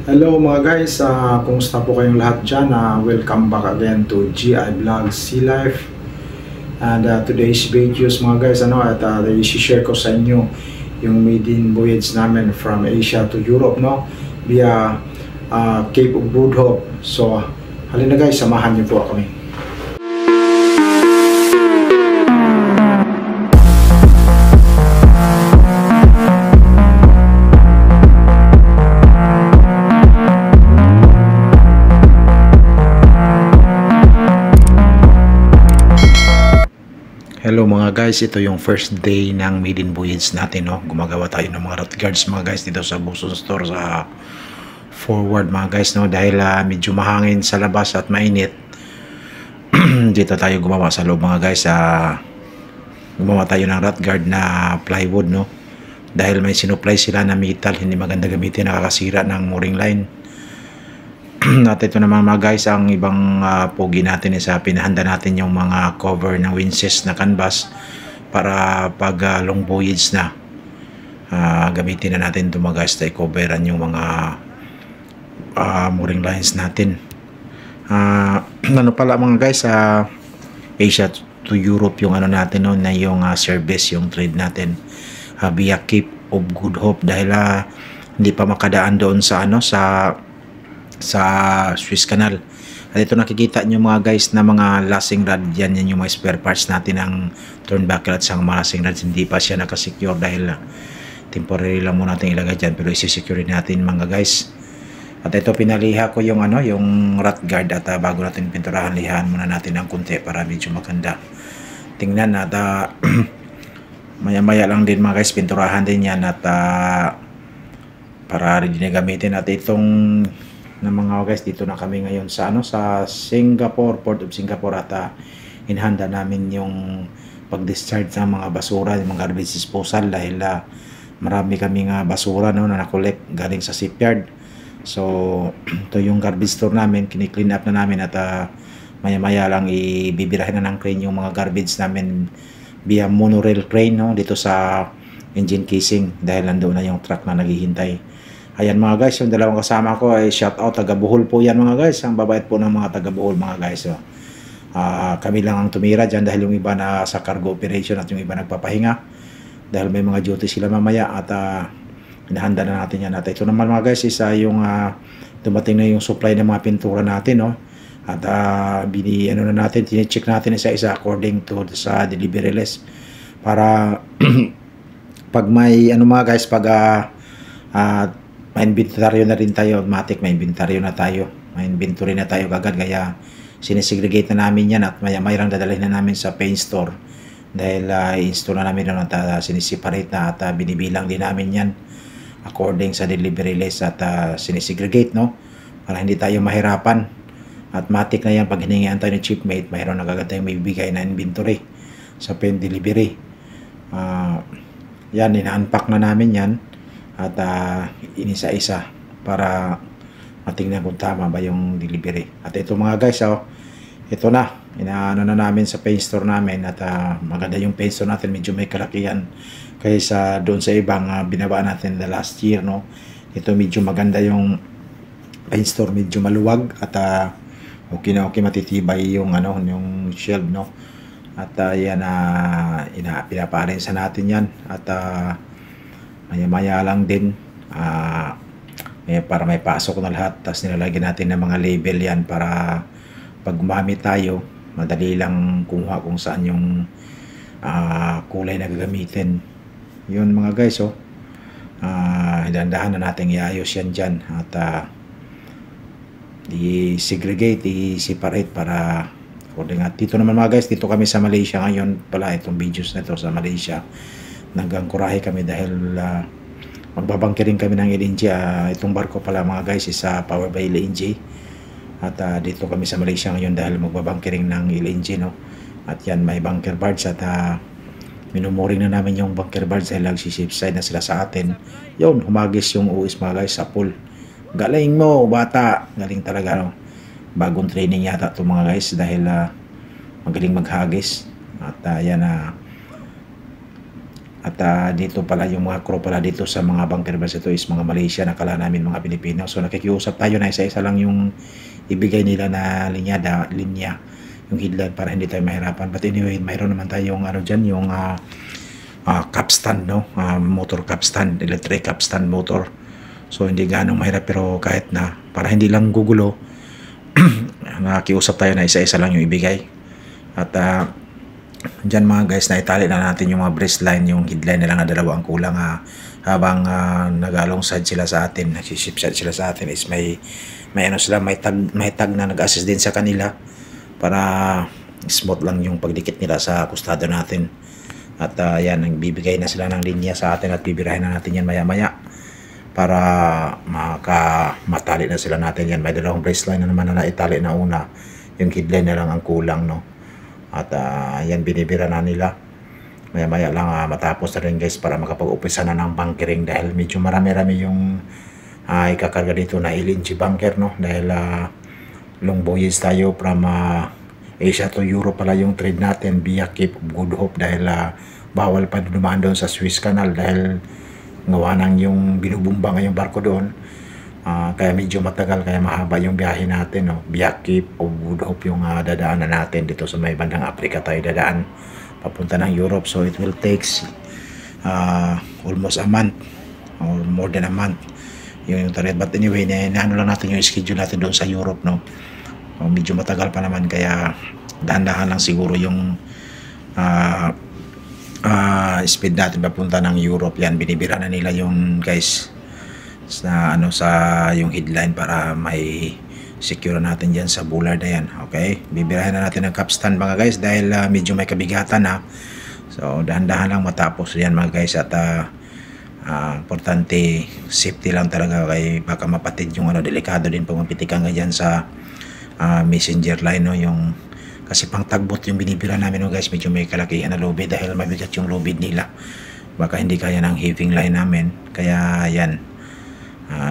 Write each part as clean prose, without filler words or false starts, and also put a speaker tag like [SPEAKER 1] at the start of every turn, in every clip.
[SPEAKER 1] Hello mga guys, kumusta po kayong lahat dyan? Welcome back again to GI Vlog Sea Life. And today's videos mga guys, i-share ko sa inyo yung maiden voyage namin from Asia to Europe, no? Via Cape of Good Hope. So, halina guys, samahan niyo po kami. Hello mga guys, ito yung first day ng maiden voyage natin, no? Gumagawa tayo ng mga route guards mga guys dito sa Buson Store sa forward mga guys, no? Dahil medyo mahangin sa labas at mainit. Dito tayo gumawa sa loob mga guys. Gumawa tayo ng route guard na plywood, no? Dahil may sinupply sila na metal, hindi maganda gamitin, nakakasira ng mooring line. At ito naman mga guys, ang ibang pogi natin is pinahanda natin yung mga cover ng windlass na canvas para pag long voyage na gamitin na natin ito mga guys, na i-coveran yung mga mooring lines natin. Ano pala mga guys, Asia to Europe yung ano natin, no, na yung service, yung trade natin via Cape of Good Hope, dahil hindi pa makadaan doon sa Suez Canal. At ito nakikita nyo mga guys na mga lasting rod, yan yung mga spare parts natin ng turnbuckle at sa mga lasting rods. Hindi pa siya nakasecure dahil temporary lang muna natin ilagay dyan, pero isi-secure natin mga guys. At ito pinaliha ko yung yung rod guard, at bago natin pinturahan, lihaan muna natin ng kunti para medyo maganda tingnan. At maya maya lang din mga guys, pinturahan din yan at para ready na gamitin. At itong na mga guys, dito na kami ngayon sa sa Singapore, Port of Singapore, at inhanda namin yung pag-discharge ng mga basura, yung mga garbage disposal, dahil marami kaming basura, no, na nakolek galing sa shipyard. So ito yung garbage store namin, kini-clean up na namin, at maya maya lang ibibirahin na ng crane yung mga garbage namin via monorail crane, no, dito sa engine casing, dahil nandoon na yung truck na naghihintay. Ayan mga guys, yung dalawang kasama ko ay shout out, taga Bohol po yan mga guys. Ang babait po ng mga taga Bohol mga guys. So, kami lang ang tumira dyan dahil yung iba na sa cargo operation at yung iba nagpapahinga. Dahil may mga duty sila mamaya, at inahanda na natin yan. At ito naman mga guys, isa yung dumating na yung supply ng mga pintura natin, no? At na natin, tine-check natin isa-isa according to sa delivery list. Para pag may mga guys, pag may inventaryo na rin tayo, automatic may inventaryo na tayo, may inventory na tayo agad, kaya sinesegregate na namin yan, at mayroong dadalhin na namin sa paint store dahil i-install na namin doon, at sineseparate na, at binibilang din namin yan according sa delivery list, at sinesegregate, no, para hindi tayo mahirapan. At matik na yan, pag hiningihan tayo ng chipmate, mayroon agad tayong may bibigay na inventory sa paint delivery. Yan, ina-unpack na namin yan, at inisa-isa para matingnan kung tama ba yung delivery. At ito mga guys, ito na, inaano na namin sa paint store namin, at maganda yung paint store natin, medyo may kalakihan kaysa doon sa ibang binaba natin the last year, no. Ito medyo maganda yung paint store, medyo maluwag, at okay na okay, matitibay yung yung shelf, no. At yan, pinaparensa natin yan, at maya-maya lang din para may pasok na lahat. Tapos nilalagyan natin ng mga label yan para pag gumamit tayo, madali lang kumuha kung saan yung kulay na gagamitin. Yun mga guys, dahan-dahan na natin iayos yan dyan, at i-segregate, i-separate para according. At dito naman mga guys, dito kami sa Malaysia ngayon pala, itong videos na ito sa Malaysia. Nagkurahe kami dahil magbabangkirin kami ng LNG. Itong barko pala mga guys is powered by LNG, at dito kami sa Malaysia ngayon dahil magbabangkiring ng LNG, no. At yan, may bunker barge, at minumuring na namin yung bunker barge dahil nagsiship side na sila sa atin. Yun, humagis yung US mga guys sa pool. Galing mo bata, galing talaga, no? Bagong training yata ito mga guys, dahil magaling maghagis. At yan, At dito pala yung mga crew pala dito sa mga bunker bars ito is mga Malaysia, nakala namin mga Pilipino. So nakikiusap tayo na isa-isa lang yung ibigay nila na linya yung headline para hindi tayo mahirapan. But anyway, mayroon naman tayong ano dyan, yung capstan, no? Motor capstan, electric capstan motor. So hindi ganong mahirap, pero kahit na para hindi lang gugulo, nakiusap tayo na isa-isa lang yung ibigay. At dyan mga guys, na itali na natin yung mga breast line, yung headline na lang na dalawa ang kulang habang nag-alongside sila sa atin, nagsisipsat sila sa atin is may ano sila, may tag na nag-assist din sa kanila para smooth lang yung pagdikit nila sa kustado natin. At yan, nagbibigay na sila ng linya sa atin at bibirahin na natin yan maya-maya para matali na sila natin yan. May dalawang breast line na naman na naitali na una, yung headline na lang ang kulang, no? At yan, binibira na nila maya-maya lang, matapos na rin guys para makapag-upisa na ng bunkering, dahil medyo marami-rami yung ikakarga dito na LNG bunker, no? Dahil long voyage tayo from Asia to Europe pala yung trade natin via Cape of Good Hope, dahil bawal pa dumaan doon sa Suez Canal dahil gawa nang yung binubumba ngayong barko doon. Kaya medyo matagal, kaya mahaba yung biyahe natin, no? Via Cape of Good Hope yung dadaanan natin dito sa may bandang Africa tayo dadaan papunta ng Europe. So it will takes almost a month or more than a month yung target. But anyway, naano lang natin yung schedule natin doon sa Europe, no? Medyo matagal pa naman, kaya dahan-dahan lang siguro yung speed natin papunta ng Europe. Yan, binibira na nila yung guys sa yung headline para may secure natin dyan sa bullard na yan. Okay, bibirahin na natin ang capstan mga guys dahil medyo may kabigatan so dahan-dahan lang matapos yan mga guys. At importante, safety lang talaga, kay baka mapatid yung delikado din pag mapitikan ka dyan sa messenger line, no? Yung kasi pang tagbot yung binibira namin, no guys, medyo may kalakihan na lubid dahil mabigat yung lubid nila, baka hindi kaya ng heaving line namin, kaya yan,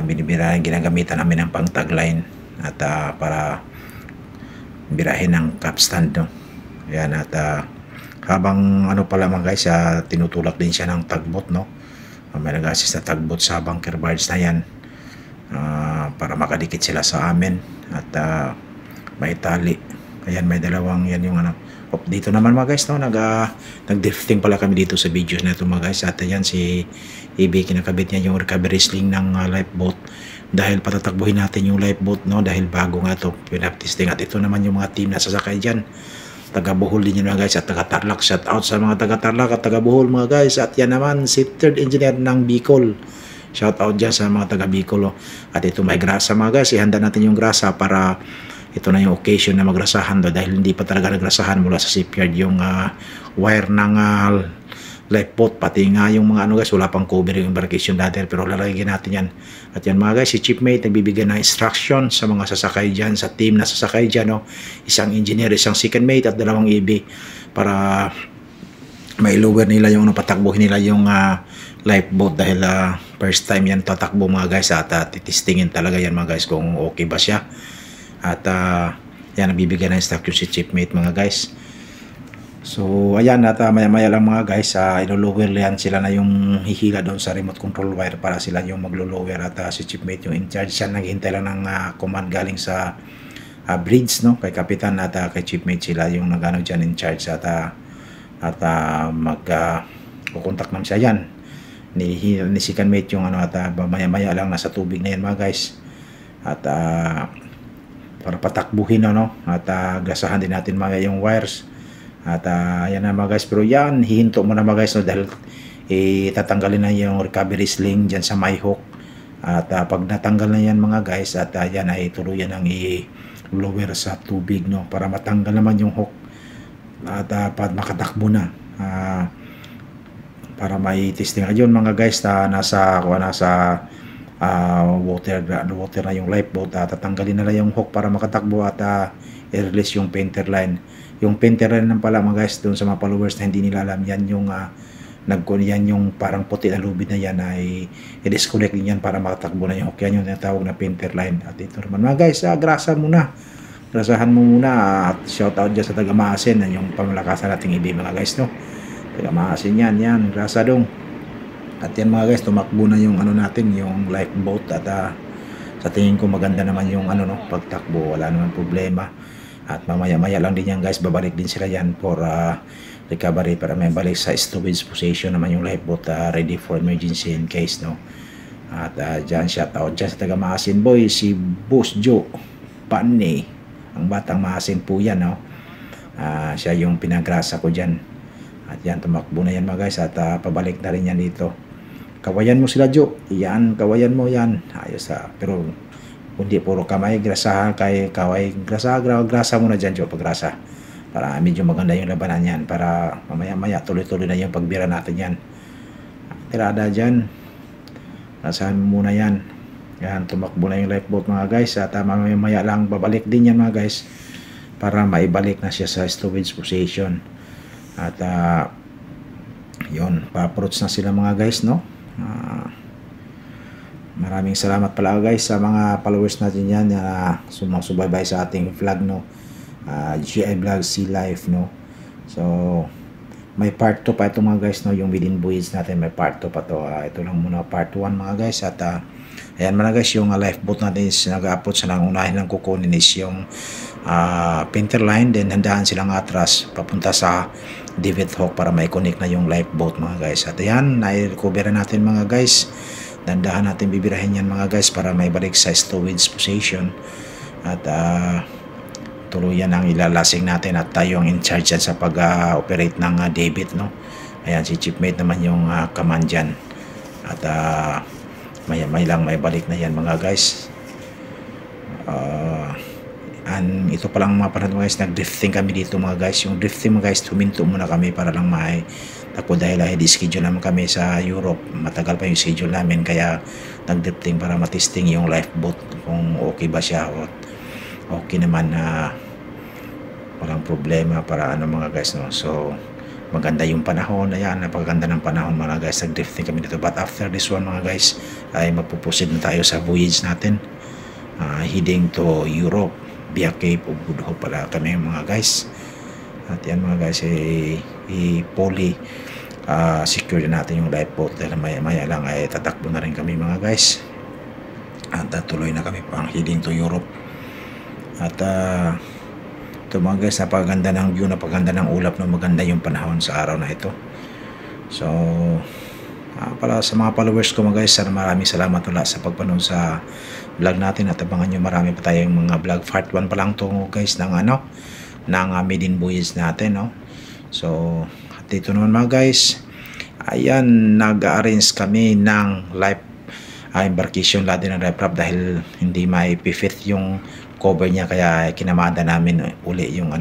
[SPEAKER 1] binibira, ginagamitan namin ng pang tag line at para birahin ng capstan, no? Yan, at habang pala mga guys, tinutulak din siya ng tagbot, no? May nag-assist na tagbot sa bunker barge na yan para makadikit sila sa amin at may tali. Ayan, may dalawang yan yung dito naman mga guys, no? Nag-drifting pala kami dito sa videos na ito mga guys. At yan, si EB, kinakabit niya yung recovery sling ng lifeboat dahil patatakbuhin natin yung lifeboat, no? Dahil bago nga ito pinaptesting. At ito naman yung mga team na sasakay dyan, taga Bohol din yun mga guys, at taga Tarlac. Shout out sa mga taga Tarlac at taga Bohol mga guys. At yan naman si third engineer ng Bicol, shout out dyan sa mga taga Bicol, At ito may grasa mga guys, ihanda natin yung grasa para ito na yung occasion na magrasahan dahil hindi pa talaga nagrasahan mula sa shipyard yung wire ng lifeboat, pati nga yung mga guys, wala pang cover yung embarkation ladder, pero lalagyan natin yan. At yan mga guys, si Chiefmate nagbibigay ng instruction sa mga sasakay dyan, sa team na sasakay dyan, no? Isang engineer, isang second mate at dalawang EB para may lower nila yung patakbuhin nila yung lifeboat dahil first time yan tatakbo mga guys, at titistingin talaga yan mga guys kung okay ba siya. At yan, nabibigyan ng instruction si Chiefmate mga guys. So ayan, at maya-maya lang mga guys, ilo-lower yan sila na yung hihila doon sa remote control wire para sila yung maglo-lower. At si Chiefmate yung in charge, siya naghihintay lang ng command galing sa bridge, no? Kay Kapitan at kay Chiefmate, sila yung nagano dyan in charge. At kukontak naman siya yan ni second mate yung at maya-maya lang nasa tubig na yan mga guys. At para patakbuhin, at gasahan din natin mga yung wires. At yan na mga guys, pero yan hihinto mo na mga guys, no? Dahil tatanggalin na yung recovery sling dyan sa may hook. At pag natanggal na yan mga guys, at yan ay tuluyan ang i-lower sa tubig, no? Para matanggal naman yung hook at makatakbo na, para may testing ayun mga guys, nasa water na yung lifeboat. Tatanggalin na lang yung hook para makatakbo at i-release yung painter line. Yung painter line ng pala mga guys, doon sa mga followers na hindi nila alam, yan yung yan yung parang puti na lubid na yan ay i-disconnect din yan para makatakbo na yung hook. Yan yung tinatawag na painter line. At ito naman mga guys, grasahan mo muna at shout out dyan sa taga Maasin, yung pamalakasan nating ibi mga guys, no? Kaya maasin yan, grasa dong. At yan mga guys, tumakbo na yung ano natin, yung lifeboat. At sa tingin ko maganda naman yung ano no, pagtakbo, wala naman problema. At mamaya-maya lang din yan guys, babalik din sila yan for recovery para may balik sa stowage position naman yung lifeboat, ready for emergency in case no. At dyan shout out dyan sa taga Maasin boy, si Boss Joe Panny, ang batang Maasin po yan no. Siya yung pinagrasa ko dyan. At yan, tumakbo na yan mga guys. At pabalik na rin yan dito. Kawayan mo sila Joe. Yan, kawayan mo yan. Ayos pero hindi puro kamay grasa, kay kaway grasa, grasa muna dyan Joe, paggrasa. Para medyo maganda yung labanan yan. Para mamaya-maya tuloy-tuloy na yung pagbira natin yan. Tirada dyan. Grasahan mo muna yan. Yan, tumakbo na yung lifeboat mga guys. At mamaya lang babalik din yan mga guys. Para maibalik na siya sa stowage position. At yun, pa-approach na sila mga guys no. Maraming salamat pala guys sa mga followers natin yan na sumusubaybay sa ating vlog no. GI Vlog Sea Life no. So may part 2 pa ito mga guys no, yung within voyage natin may part 2 pa to. Ito lang muna part 1 mga guys. At ayan mga guys, yung lifeboat natin is nag-approach na lang, unahin lang kukunin is yung painter line, then handaan silang atras papunta sa Divot Hook para mai-connect na yung lifeboat mga guys. At ayan, na-recover natin mga guys. Dandahan natin bibirahin yan mga guys para may balik sa stowage position. At tuluyan ang ilalasing natin at tayo ang in charge yan sa pag-operate ng Divot no. Ayan, si Chiefmate naman yung command dyan. At may lang may balik na yan mga guys. And ito palang mga panahon guys, nag-drifting kami dito mga guys. Yung drifting mga guys, huminto muna kami para lang may takbo dahil schedule naman kami sa Europe. Matagal pa yung schedule namin kaya nag-drifting para matesting yung lifeboat kung okay ba siya o okay naman na walang problema para ano mga guys no. So maganda yung panahon, ayan, napakaganda ng panahon mga guys, nag-drifting kami dito. But after this one mga guys ay magpuproceed na tayo sa voyage natin, heading to Europe via Cape of Good Hope pala kami mga guys. At yan mga guys, fully secure natin yung lifeboat dahil maya lang ay tatakbo na rin kami mga guys. At tuloy na kami pang heading to Europe. At ito mga guys, napaganda ng view, napaganda ng ulap, no, maganda yung panahon sa araw na ito. So pala sa mga followers ko mga guys, maraming salamat ulit sa pagpanood sa vlog natin at abangan nyo marami pa tayong mga vlog. Part 1 pa lang to guys ng ng maiden voyage natin no. So at dito naman mga guys, ayan, nag-arrange kami ng life embarkation ladder ng riprap dahil hindi may fit yung cover niya, kaya kinamada namin uli yung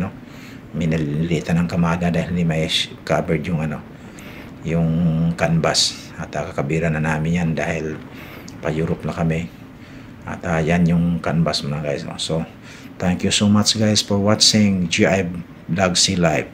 [SPEAKER 1] minalilitan ng kamada dahil hindi may covered yung yung canvas. At kakabira na namin yan dahil pa Europe na kami. At yan yung canvas mga guys. So thank you so much guys for watching GI Vlog Sea Life.